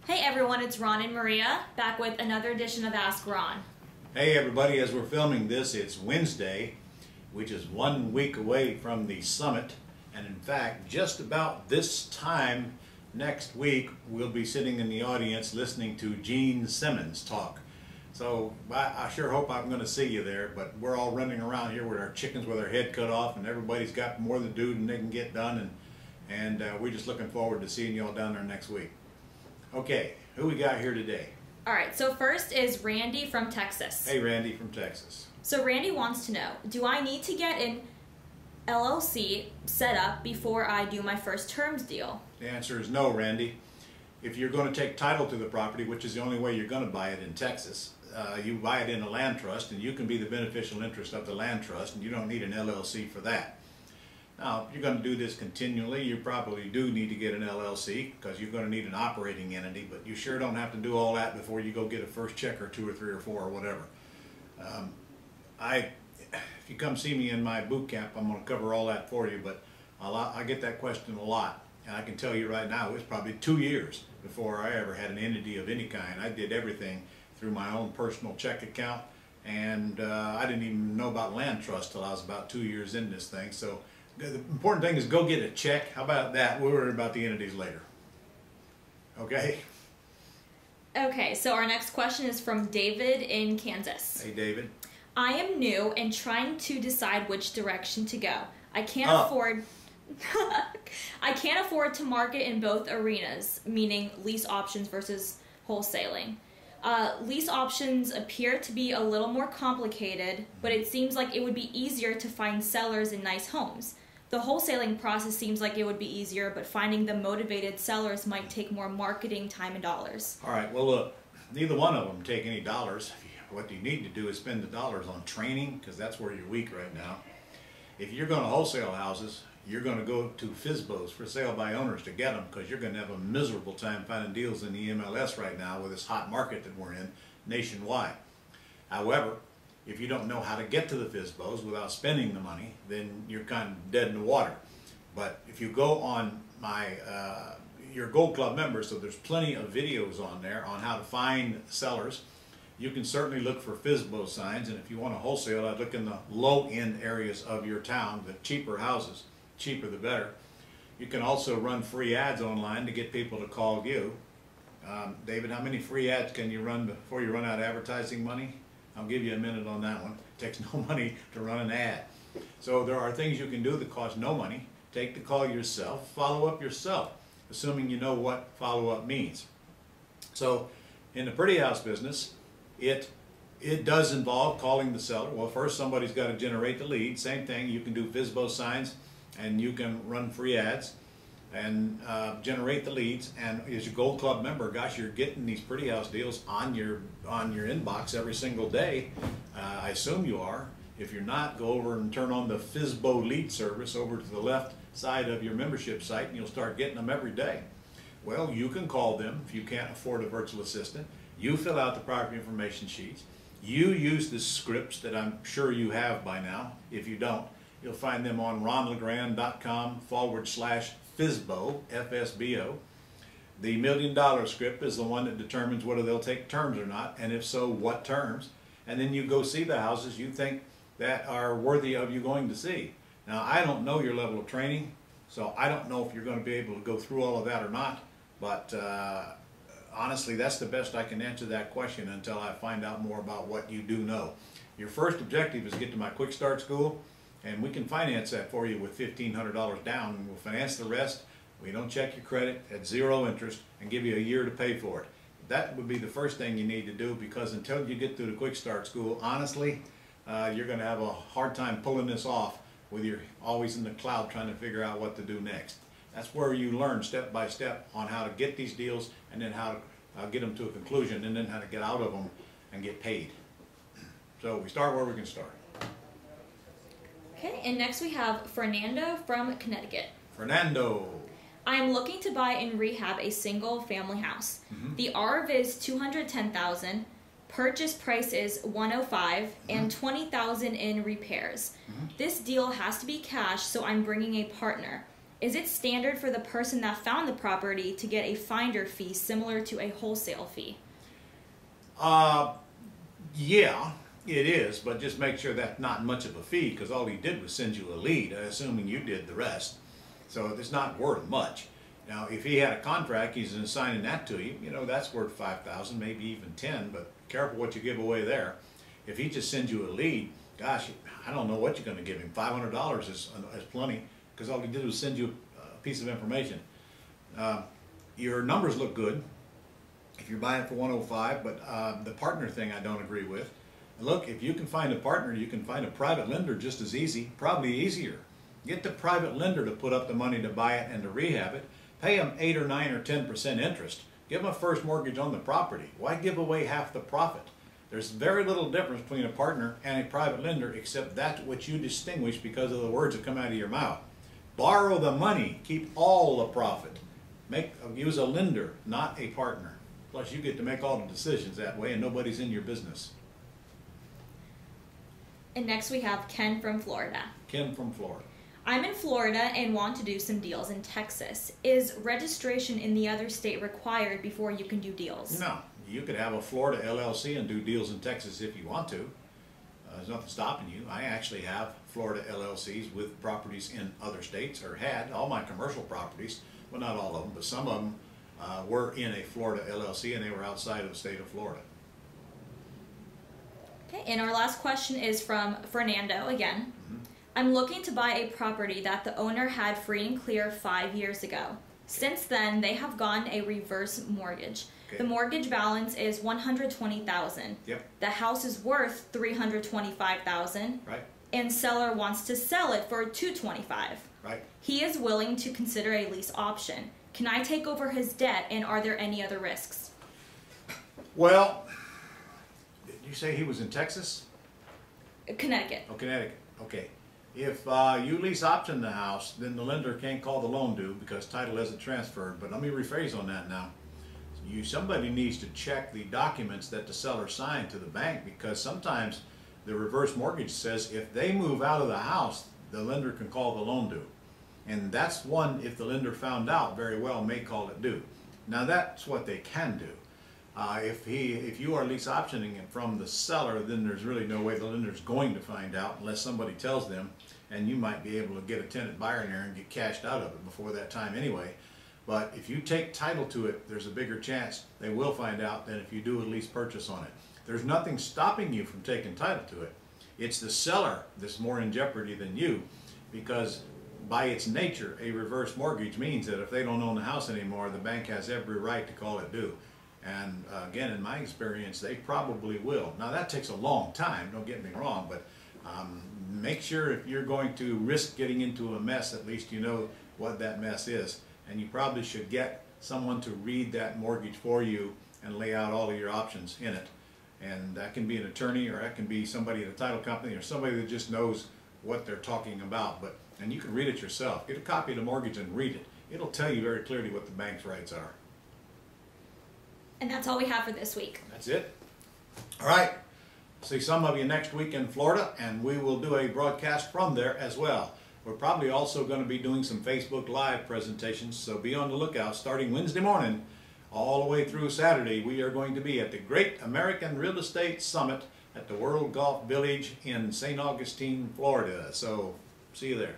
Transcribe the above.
Hey everyone, it's Ron and Maria, back with another edition of Ask Ron. Hey everybody, as we're filming this, it's Wednesday, which is 1 week away from the summit. And in fact, just about this time next week, we'll be sitting in the audience listening to Simmons talk. So I sure hope I'm going to see you there, but we're all running around here with our chickens with our head cut off, and everybody's got more to do than they can get done, and we're just looking forward to seeing y'all down there next week. Okay, who we got here today? All right, so first is Randy from Texas. Hey, Randy from Texas. So Randy wants to know, do I need to get an LLC set up before I do my first terms deal? The answer is no, Randy. If you're going to take title to the property, which is the only way you're going to buy it in Texas, you buy it in a land trust, and you can be the beneficial interest of the land trust, and you don't need an LLC for that. Now, if you're going to do this continually, you probably do need to get an LLC because you're going to need an operating entity, but you sure don't have to do all that before you go get a first check or 2 or 3 or 4 or whatever. If you come see me in my boot camp, I'm going to cover all that for you, but I get that question a lot, and I can tell you right now, it was probably 2 years before I ever had an entity of any kind. I did everything through my own personal check account, and I didn't even know about land trust till I was about 2 years in this thing. So the important thing is go get a check. How about that? We'll worry about the entities later. Okay? Okay, so our next question is from David in Kansas. Hey, David. I am new and trying to decide which direction to go. I can't afford to market in both arenas, meaning lease options versus wholesaling. Lease options appear to be a little more complicated, but it seems like it would be easier to find sellers in nice homes. The wholesaling process seems like it would be easier, but finding the motivated sellers might take more marketing time and dollars. All right, well look, neither one of them take any dollars. What you need to do is spend the dollars on training, because that's where you're weak right now. If you're going to wholesale houses, you're going to go to FSBOs, for sale by owners, to get them, because you're going to have a miserable time finding deals in the MLS right now with this hot market that we're in nationwide. However, if you don't know how to get to the FSBOs without spending the money, then you're kind of dead in the water. But if you go on your Gold Club member, so there's plenty of videos on there on how to find sellers. You can certainly look for FSBO signs, and if you want to wholesale, I'd look in the low-end areas of your town, the cheaper houses. Cheaper the better. You can also run free ads online to get people to call you. David, how many free ads can you run before you run out of advertising money? I'll give you a minute on that one. It takes no money to run an ad. So there are things you can do that cost no money. Take the call yourself, follow up yourself, assuming you know what follow up means. So in the pretty house business, it does involve calling the seller. Well, first somebody's got to generate the lead. Same thing, you can do FSBO signs, and you can run free ads and generate the leads. And as a Gold Club member, gosh, you're getting these pretty house deals on your inbox every single day. I assume you are. If you're not, go over and turn on the FSBO lead service over to the left side of your membership site, and you'll start getting them every day. Well, you can call them if you can't afford a virtual assistant. You fill out the property information sheets. You use the scripts that I'm sure you have by now. If you don't, you'll find them on ronlegrand.com/FSBO, FSBO. The $1 million script is the one that determines whether they'll take terms or not, and if so, what terms. And then you go see the houses you think that are worthy of you going to see. Now, I don't know your level of training, so I don't know if you're going to be able to go through all of that or not, but honestly, that's the best I can answer that question until I find out more about what you do know. Your first objective is get to my Quick Start School, and we can finance that for you with $1,500 down, and we'll finance the rest. We don't check your credit at 0 interest and give you a year to pay for it. That would be the first thing you need to do, because until you get through the Quick Start School, honestly, you're going to have a hard time pulling this off with you're always in the cloud trying to figure out what to do next. That's where you learn step by step on how to get these deals, and then how to get them to a conclusion, and then how to get out of them and get paid. So we start where we can start. Okay, and next we have Fernando from Connecticut. Fernando. I am looking to buy and rehab a single family house. The ARV is $210,000, purchase price is $105,000, and $20,000 in repairs. This deal has to be cash, so I'm bringing a partner. Is it standard for the person that found the property to get a finder fee similar to a wholesale fee? Yeah, it is, but just make sure that's not much of a fee, because all he did was send you a lead, assuming you did the rest. So it's not worth much. Now, if he had a contract, he's assigning that to you, you know, that's worth 5,000, maybe even 10, but careful what you give away there. If he just sends you a lead, gosh, I don't know what you're going to give him. $500 is plenty, because all he did was send you a piece of information. Your numbers look good if you're buying it for 105, but the partner thing I don't agree with. Look, if you can find a partner, you can find a private lender just as easy, probably easier. Get the private lender to put up the money to buy it and to rehab it. Pay them 8 or 9 or 10% interest. Give them a first mortgage on the property. Why give away half the profit? There's very little difference between a partner and a private lender, except that's what you distinguish because of the words that come out of your mouth. Borrow the money. Keep all the profit. Use a lender, not a partner. Plus, you get to make all the decisions that way, and nobody's in your business. And next we have Ken from Florida. Ken from Florida. I'm in Florida and want to do some deals in Texas. Is registration in the other state required before you can do deals? No. You could have a Florida LLC and do deals in Texas if you want to. There's nothing stopping you. I actually have Florida LLCs with properties in other states, or had all my commercial properties, well, not all of them, but some of them were in a Florida LLC, and they were outside of the state of Florida. Okay, and our last question is from Fernando again. I'm looking to buy a property that the owner had free and clear 5 years ago. Since then, they have gotten a reverse mortgage. Okay. The mortgage balance is $120,000. Yep. The house is worth $325,000. Right. And seller wants to sell it for $225,000. Right. He is willing to consider a lease option. Can I take over his debt, and are there any other risks? Well, did you say he was in Texas? Connecticut. Oh, Connecticut. Okay. If you lease option the house, then the lender can't call the loan due because title isn't transferred. But let me rephrase on that now. Somebody needs to check the documents that the seller signed to the bank, because sometimes the reverse mortgage says if they move out of the house, the lender can call the loan due. And that's one, if the lender found out, very well may call it due. Now that's what they can do. If you are lease optioning it from the seller, then there's really no way the lender's going to find out unless somebody tells them, and you might be able to get a tenant buyer in there and get cashed out of it before that time anyway. But if you take title to it, there's a bigger chance they will find out than if you do a lease purchase on it. There's nothing stopping you from taking title to it. It's the seller that's more in jeopardy than you, because by its nature, a reverse mortgage means that if they don't own the house anymore, the bank has every right to call it due. And again, in my experience, they probably will. Now that takes a long time, don't get me wrong, but make sure if you're going to risk getting into a mess, at least you know what that mess is. And you probably should get someone to read that mortgage for you and lay out all of your options in it. And that can be an attorney, or that can be somebody at a title company, or somebody that just knows what they're talking about. And you can read it yourself. Get a copy of the mortgage and read it. It'll tell you very clearly what the bank's rights are. And that's all we have for this week. That's it. All right. See some of you next week in Florida, and we will do a broadcast from there as well. We're probably also going to be doing some Facebook Live presentations, so be on the lookout. Starting Wednesday morning all the way through Saturday, we are going to be at the Great American Real Estate Summit at the World Golf Village in St. Augustine, Florida. So see you there.